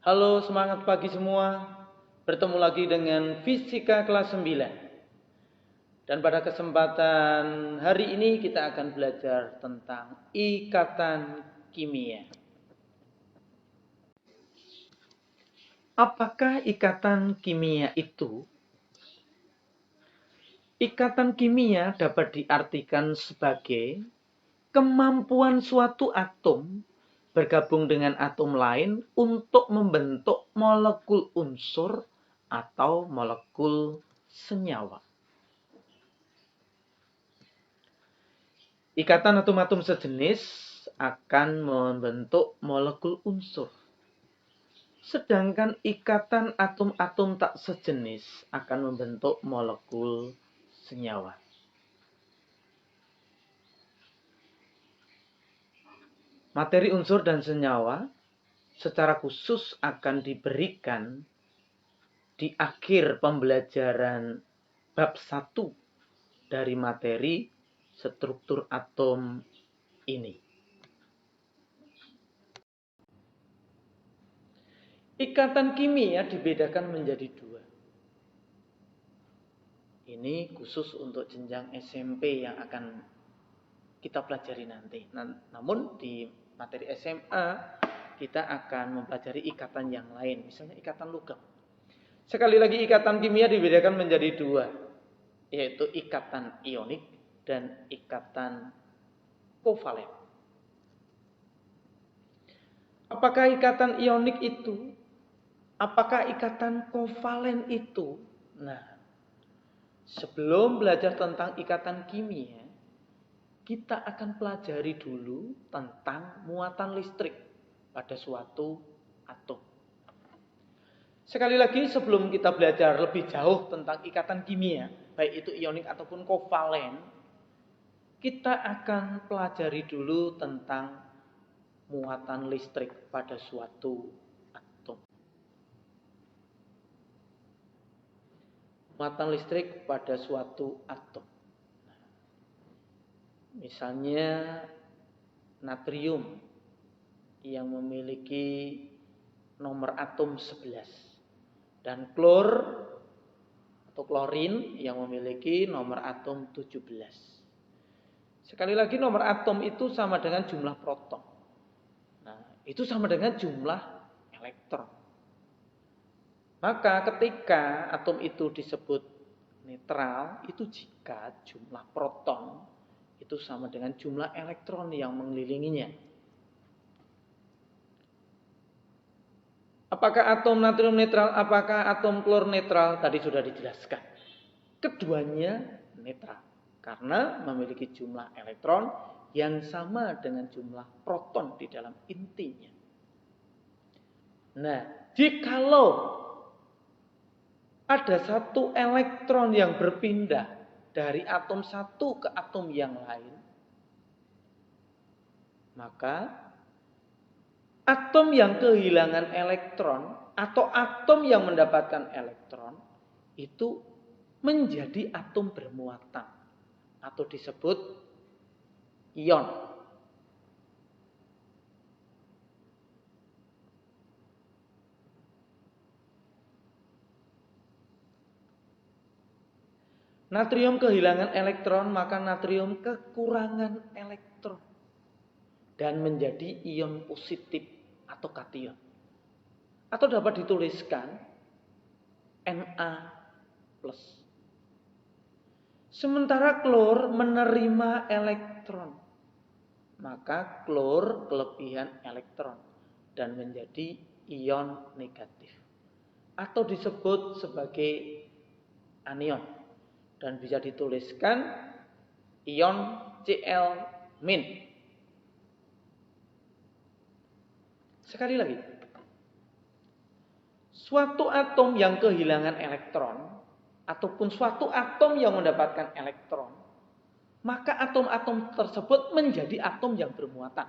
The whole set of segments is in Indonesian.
Halo, semangat pagi semua. Bertemu lagi dengan Fisika kelas 9. Dan pada kesempatan hari ini kita akan belajar tentang ikatan kimia. Apakah ikatan kimia itu? Ikatan kimia dapat diartikan sebagai kemampuan suatu atom bergabung dengan atom lain untuk membentuk molekul unsur atau molekul senyawa. Ikatan atom-atom sejenis akan membentuk molekul unsur. Sedangkan ikatan atom-atom tak sejenis akan membentuk molekul senyawa. Materi unsur dan senyawa secara khusus akan diberikan di akhir pembelajaran bab 1 dari materi struktur atom ini. Ikatan kimia dibedakan menjadi 2. Ini khusus untuk jenjang SMP yang akan kita pelajari nanti. Namun di materi SMA kita akan mempelajari ikatan yang lain, misalnya ikatan logam. Sekali lagi ikatan kimia dibedakan menjadi 2, yaitu ikatan ionik dan ikatan kovalen. Apakah ikatan ionik itu? Apakah ikatan kovalen itu? Nah, sebelum belajar tentang ikatan kimia, kita akan pelajari dulu tentang muatan listrik pada suatu atom. Sekali lagi, sebelum kita belajar lebih jauh tentang ikatan kimia, baik itu ionik ataupun kovalen, kita akan pelajari dulu tentang muatan listrik pada suatu atom. Muatan listrik pada suatu atom. Misalnya natrium yang memiliki nomor atom 11 dan klor atau klorin yang memiliki nomor atom 17. Sekali lagi, nomor atom itu sama dengan jumlah proton. Nah, itu sama dengan jumlah elektron. Maka ketika atom itu disebut netral, itu jika jumlah proton itu sama dengan jumlah elektron yang mengelilinginya. Apakah atom natrium netral, apakah atom klor netral? Tadi sudah dijelaskan. Keduanya netral karena memiliki jumlah elektron yang sama dengan jumlah proton di dalam intinya. Nah, jikalau ada satu elektron yang berpindah dari atom satu ke atom yang lain, maka atom yang kehilangan elektron atau atom yang mendapatkan elektron itu menjadi atom bermuatan atau disebut ion. Natrium kehilangan elektron, maka natrium kekurangan elektron dan menjadi ion positif atau kation. Atau dapat dituliskan Na+. Sementara klor menerima elektron, maka klor kelebihan elektron dan menjadi ion negatif atau disebut sebagai anion dan bisa dituliskan ion Cl-. Sekali lagi, suatu atom yang kehilangan elektron ataupun suatu atom yang mendapatkan elektron, maka atom-atom tersebut menjadi atom yang bermuatan.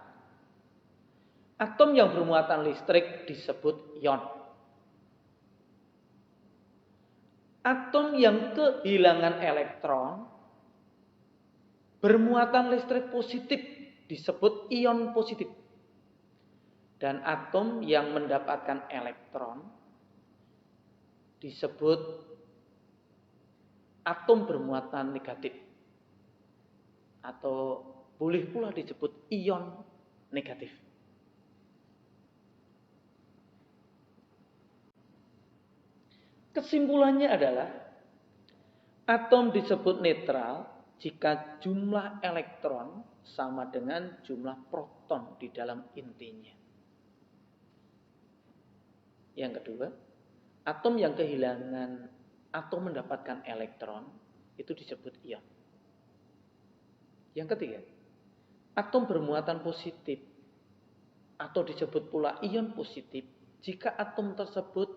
Atom yang bermuatan listrik disebut ion. Atom yang kehilangan elektron bermuatan listrik positif disebut ion positif. Dan atom yang mendapatkan elektron disebut atom bermuatan negatif. Atau boleh pula disebut ion negatif. Kesimpulannya adalah atom disebut netral jika jumlah elektron sama dengan jumlah proton di dalam intinya. Yang kedua, atom yang kehilangan atau mendapatkan elektron itu disebut ion. Yang ketiga, atom bermuatan positif atau disebut pula ion positif jika atom tersebut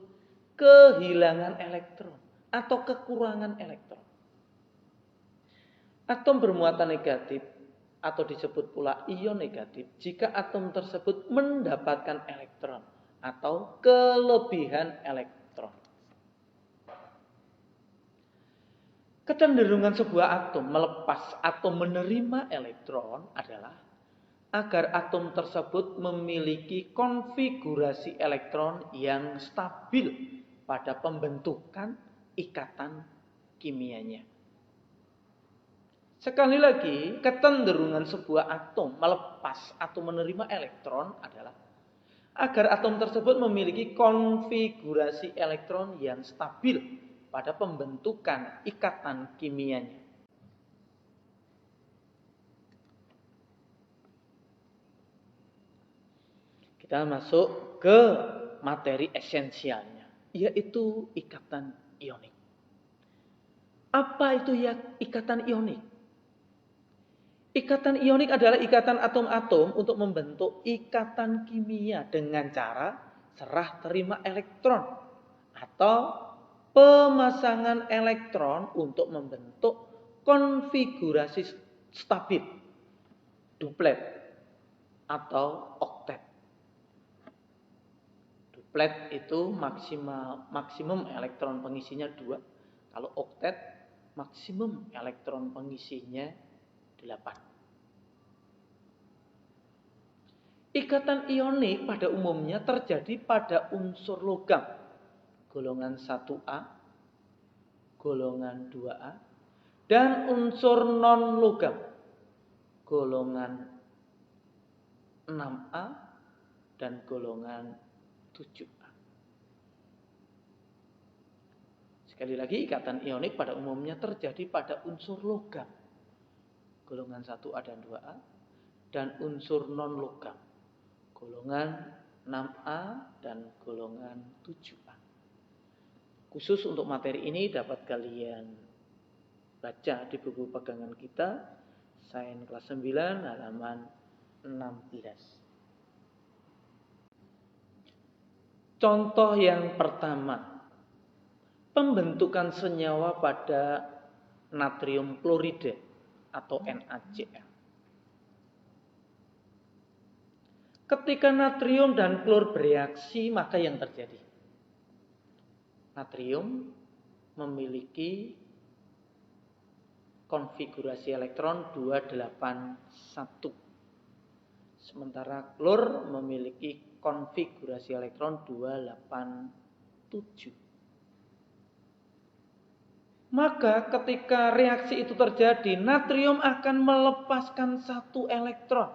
kehilangan elektron atau kekurangan elektron. Atom bermuatan negatif atau disebut pula ion negatif jika atom tersebut mendapatkan elektron atau kelebihan elektron. Kecenderungan sebuah atom melepas atau menerima elektron adalah agar atom tersebut memiliki konfigurasi elektron yang stabil pada pembentukan ikatan kimianya. Sekali lagi, kecenderungan sebuah atom melepas atau menerima elektron adalah agar atom tersebut memiliki konfigurasi elektron yang stabil pada pembentukan ikatan kimianya. Kita masuk ke materi esensialnya, yaitu ikatan ionik. Apa itu ya ikatan ionik? Ikatan ionik adalah ikatan atom-atom untuk membentuk ikatan kimia dengan cara serah terima elektron atau pemasangan elektron untuk membentuk konfigurasi stabil, duplet atau oktet. Duplet itu maksimum elektron pengisinya 2. Kalau oktet maksimum elektron pengisinya 8. Ikatan ionik pada umumnya terjadi pada unsur logam golongan 1A, golongan 2A, dan unsur non-logam golongan 6A dan golongan 7A. Sekali lagi, ikatan ionik pada umumnya terjadi pada unsur logam golongan 1A dan 2A dan unsur non-logam golongan 6A dan golongan 7A. Khusus untuk materi ini dapat kalian baca di buku pegangan kita, Sains kelas 9 halaman 16. Contoh yang pertama, pembentukan senyawa pada natrium klorida atau NaCl. Ketika natrium dan klor bereaksi, maka yang terjadi? Natrium memiliki konfigurasi elektron 281. Sementara klor memiliki konfigurasi elektron 287. Maka ketika reaksi itu terjadi, natrium akan melepaskan 1 elektron.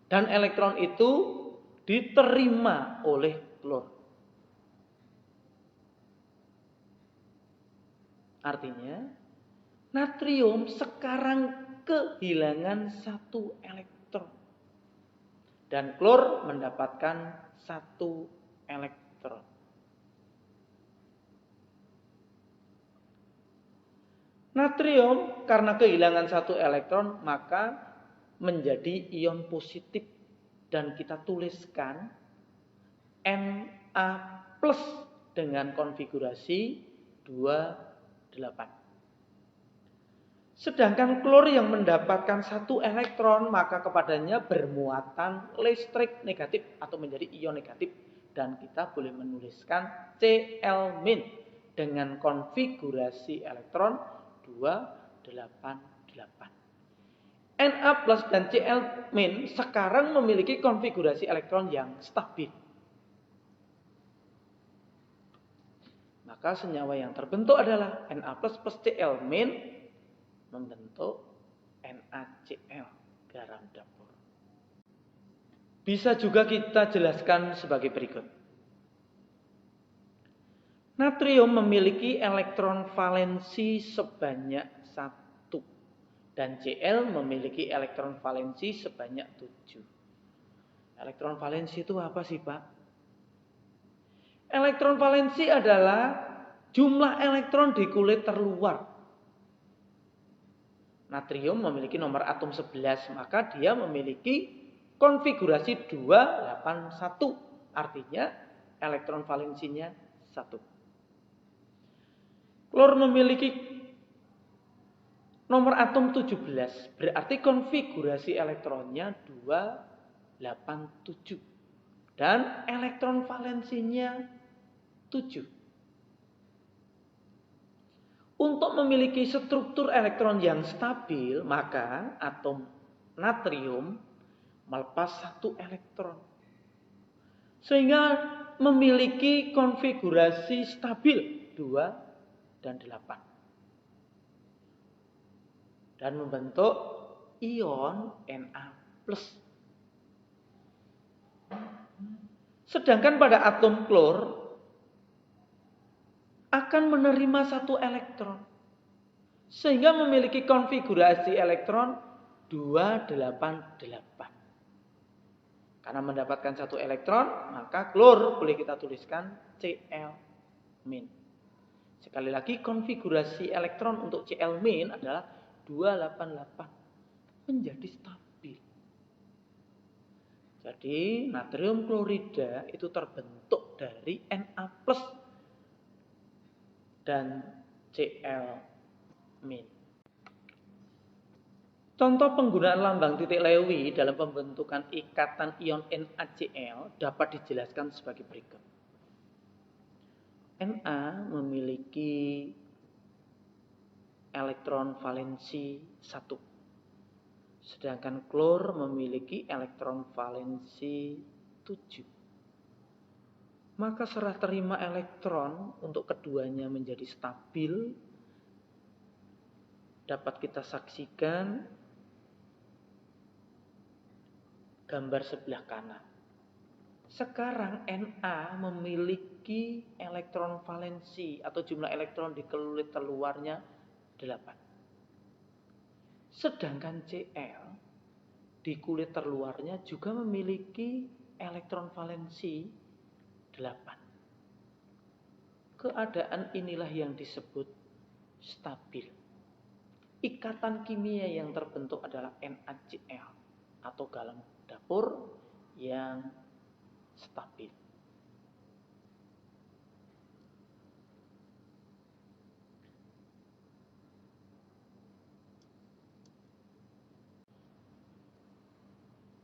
Dan elektron itu diterima oleh klor. Artinya, natrium sekarang kehilangan 1 elektron. Dan klor mendapatkan 1 elektron. Natrium karena kehilangan 1 elektron maka menjadi ion positif. Dan kita tuliskan Na plus dengan konfigurasi 28. Sedangkan klor yang mendapatkan 1 elektron maka kepadanya bermuatan listrik negatif atau menjadi ion negatif. Dan kita boleh menuliskan Cl- dengan konfigurasi elektron 288. Na plus dan Cl min sekarang memiliki konfigurasi elektron yang stabil. Maka senyawa yang terbentuk adalah Na plus Cl min membentuk NaCl, garam dapur. Bisa juga kita jelaskan sebagai berikut. Natrium memiliki elektron valensi sebanyak 1 dan Cl memiliki elektron valensi sebanyak 7. Elektron valensi itu apa sih, Pak? Elektron valensi adalah jumlah elektron di kulit terluar. Natrium memiliki nomor atom 11, maka dia memiliki konfigurasi 281. Artinya elektron valensinya 1. Klor memiliki nomor atom 17, berarti konfigurasi elektronnya 287. Dan elektron valensinya 7. Untuk memiliki struktur elektron yang stabil, maka atom natrium melepas 1 elektron. Sehingga memiliki konfigurasi stabil 2 dan 8. Dan membentuk ion Na+. Sedangkan pada atom klor akan menerima 1 elektron. Sehingga memiliki konfigurasi elektron 288. Karena mendapatkan 1 elektron, maka klor boleh kita tuliskan Cl-. Sekali lagi konfigurasi elektron untuk Cl- adalah 288, menjadi stabil. Jadi natrium klorida itu terbentuk dari Na+ dan Cl-. Contoh penggunaan lambang titik Lewy dalam pembentukan ikatan ion NaCl dapat dijelaskan sebagai berikut. Na memiliki elektron valensi 1. Sedangkan klor memiliki elektron valensi 7. Maka serah terima elektron untuk keduanya menjadi stabil dapat kita saksikan gambar sebelah kanan. Sekarang Na memiliki elektron valensi atau jumlah elektron di kulit terluarnya 8. Sedangkan Cl di kulit terluarnya juga memiliki elektron valensi 8. Keadaan inilah yang disebut stabil. Ikatan kimia yang terbentuk adalah NaCl atau garam dapur yang stabil.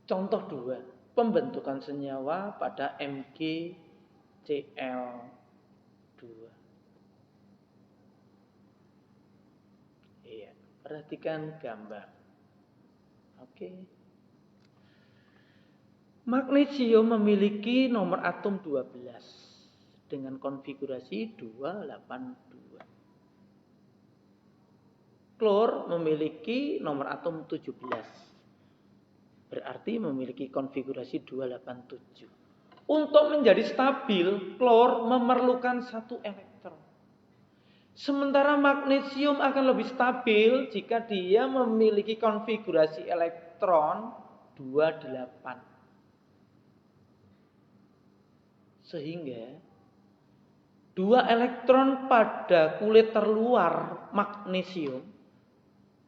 Contoh 2, pembentukan senyawa pada MgCl2. Iya, perhatikan gambar. Oke. Magnesium memiliki nomor atom 12 dengan konfigurasi 282. Klor memiliki nomor atom 17. Berarti memiliki konfigurasi 287. Untuk menjadi stabil, klor memerlukan 1 elektron. Sementara magnesium akan lebih stabil jika dia memiliki konfigurasi elektron 28. Sehingga 2 elektron pada kulit terluar magnesium,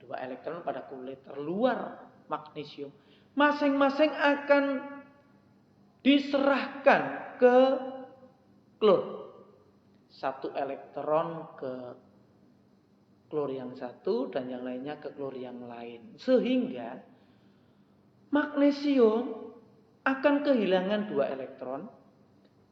2 elektron pada kulit terluar magnesium, masing-masing akan diserahkan ke klor. 1 elektron ke klor yang satu dan yang lainnya ke klor yang lain. Sehingga magnesium akan kehilangan 2 elektron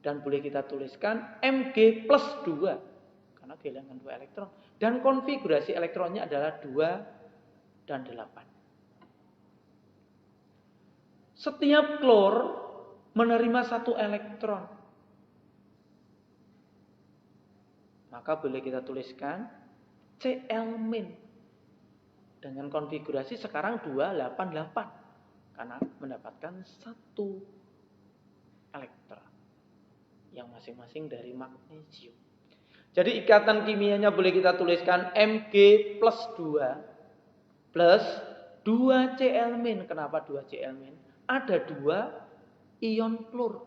dan boleh kita tuliskan Mg plus 2 karena kehilangan 2 elektron. Dan konfigurasi elektronnya adalah 2 dan 8. Setiap klor menerima 1 elektron. Maka boleh kita tuliskan Cl- dengan konfigurasi sekarang 288 karena mendapatkan 1 elektron yang masing-masing dari magnesium. Jadi ikatan kimianya boleh kita tuliskan Mg plus 2 plus 2 Cl-. Kenapa 2 Cl-? Ada 2 ion klor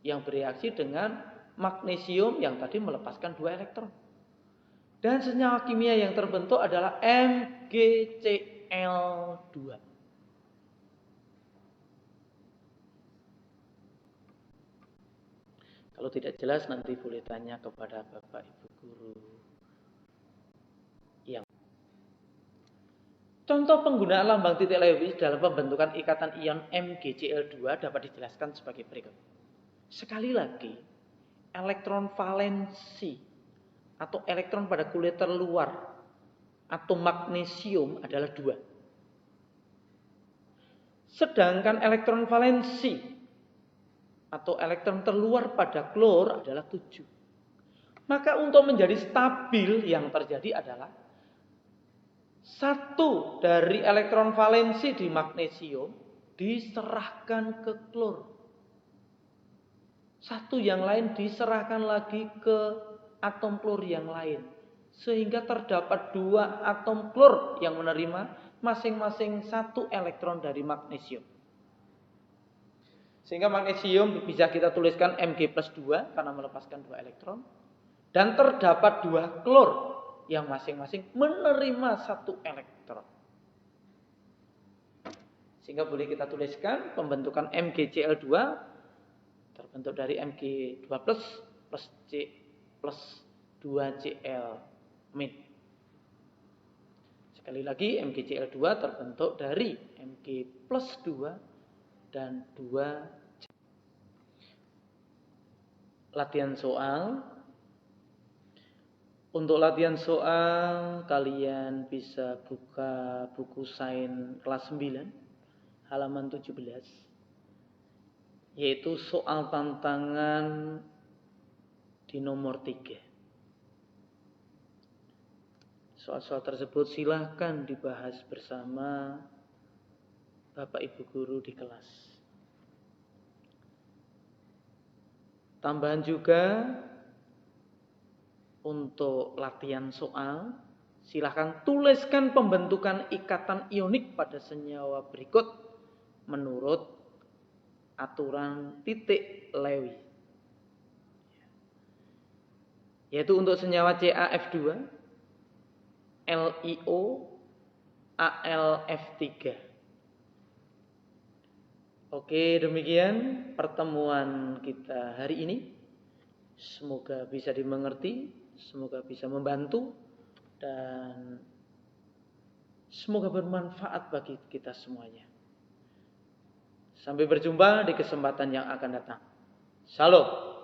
yang bereaksi dengan magnesium yang tadi melepaskan 2 elektron. Dan senyawa kimia yang terbentuk adalah MgCl2. Kalau tidak jelas nanti boleh tanya kepada Bapak Ibu guru. Contoh penggunaan lambang titik Lewis dalam pembentukan ikatan ion MgCl2 dapat dijelaskan sebagai berikut. Sekali lagi, elektron valensi atau elektron pada kulit terluar atom magnesium adalah 2. Sedangkan elektron valensi atau elektron terluar pada klor adalah 7. Maka untuk menjadi stabil yang terjadi adalah 1 dari elektron valensi di magnesium diserahkan ke klor. 1 yang lain diserahkan lagi ke atom klor yang lain. Sehingga terdapat 2 atom klor yang menerima masing-masing 1 elektron dari magnesium. Sehingga magnesium bisa kita tuliskan Mg plus 2 karena melepaskan 2 elektron. Dan terdapat 2 klor yang masing-masing menerima 1 elektron. Sehingga boleh kita tuliskan pembentukan MgCl2 terbentuk dari Mg2 plus C plus 2Cl-. Sekali lagi MgCl2 terbentuk dari Mg plus 2 dan 2C. Latihan soal. Untuk latihan soal kalian bisa buka buku sains kelas 9 halaman 17, yaitu soal tantangan di nomor 3. Soal-soal tersebut silahkan dibahas bersama Bapak Ibu guru di kelas. Tambahan juga untuk latihan soal, silahkan tuliskan pembentukan ikatan ionik pada senyawa berikut menurut aturan titik Lewis. Yaitu untuk senyawa CaF2, LiO, AlF3. Oke, demikian pertemuan kita hari ini. Semoga bisa dimengerti, semoga bisa membantu, dan semoga bermanfaat bagi kita semuanya. Sampai berjumpa di kesempatan yang akan datang. Shalom.